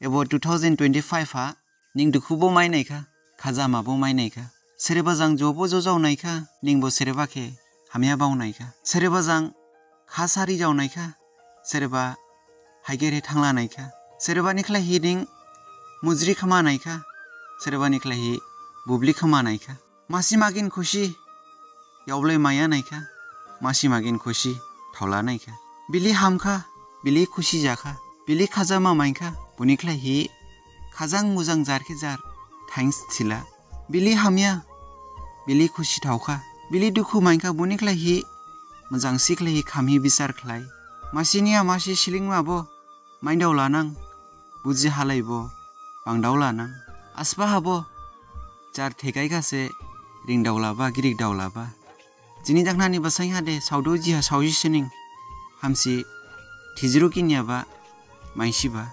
एबो 2025 हा निं दुखुबो माइनायखा खाजामाबो माइनायखा सोरबा जां जबो जावनायखा निंबो सोरबाखे हामिया बावनायखा सोरबा जां खासारि जावनायखा सोरबा हाइगेरे थांलानायखा सोरबा निख्लाय हिदिं मुज्रि खामानायखा सोरबा निख्लाय हि बुब्लि खामानायखा मासि मागिन खुसि यावब्लाय माया नायखा मासि मागिन खुसि थावला नायखा बिलि हामखा बिलि खुसि जाखा बिलि खाजा मामायखा बुनिख्लाय हि खाजां मुजां जारखे जार थैंक्स थिला बिलि हामिया बिलि खुसि थावखा बिलि दुखु मायखा बुनिख्लाय हि मोजां सिख्लाय हि खामहि बिसार ख्लाय मासिनिया मासि सिलिं माबो माइन्दाव लानां बुजि हालायबो बांदाव लानां आसबा हाबो जार थेगाय गासे रिंदाव लाबा गिरिक दाव लाबा जिनि दाखनानि बसाय हादे सावदो जिहा सावजि सिनिं हामसि थिजिरु किनियाबा माइसिबा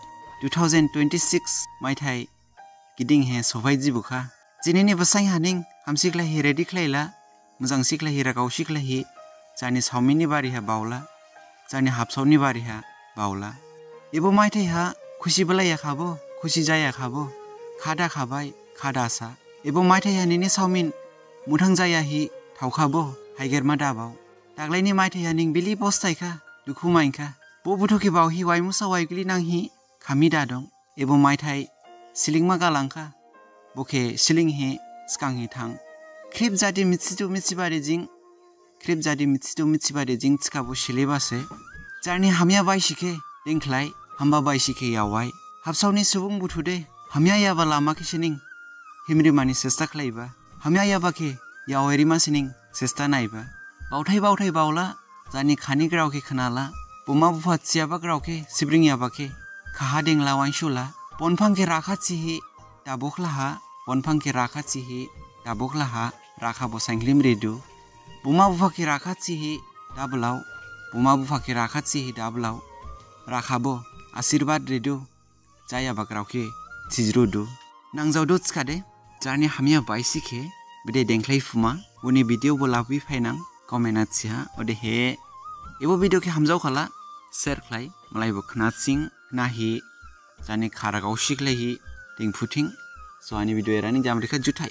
2026 मायथाइ गिदिं हे सफाय जिबुखा जिनिनि बसाय हानिं हामसिख्लाय हि रेडि ख्लायला मोजां सिख्लाय हि रागाव सिख्लाय हि जानि सावमिननि बारिहा बावला जानि हाबसावनि बारिहा बावला एबो मायथाइ हा खुसि बलाया खाबो खुसि जाया खाबो खादा खाबाय खादासा एबो मायथाइ हानिनि सावमिन मुथां जाया हि थावखाबो हाइगेरमा दाबाव दाग्लायनि मायथाइ हानिं बिलि बस्तायखा दुखु मायखा बो बुथुखि बाव हि वाइमुसा वाइगलि नां हि खामि दादं एबो मायथाइ सिलिंमा गालांखा बखे सिलिं हे स्कां हि थां क्रिप जादि मिथिदु मिथिबारि जिं क्रिप जादि मिथिदु मिथिबारि जिं थिखाबो सिलेबासे जारनि हामिया बायसिखे दिंख्लाय हामबा बायसिखे यावाय हाबसावनि सुबुं बुथुदे हामिया याबा लामा किसेनिं हिमरिमानि सेस्ता ख्लायबा हामिया याबाखे यावेरि मासिनिं सेस्ता नायबा बावथाय बावला जानि खानि ग्रावखे खनाला बुमा बुफाथियाबा ग्रावखे सिब्रिं याबाखे खाहा देंला वाइसुला बनफांखे राखाथिहि दाबोख्लाहा बनफांखे राखाथिहि दाबोख्लाहा राखा बसांग्लिम रेदु बुमा बुफाखे राखाथिहि दाबलाव बुमा बुफाखे राखाथिहि दाबलाव राखाबो आशीर्वाद रेदु जायाबा ग्रावखे थिज्रुदु नांजावदु थिखादे जारनि हामिया बायसिखे बिदे देंख्लाय फुमा उनि भिडिअ बोलाबि फाइनां कमेन्ट आथिहा ओदे हे एबो भिडिअ के हामजाव खाला शेयर ख्लाय मलायबो खनासिं नाहि जानि खारागाव शिख्लायहि दिंफुथिं सो आनि भिडिअ एरानि जामरिखा जुथाय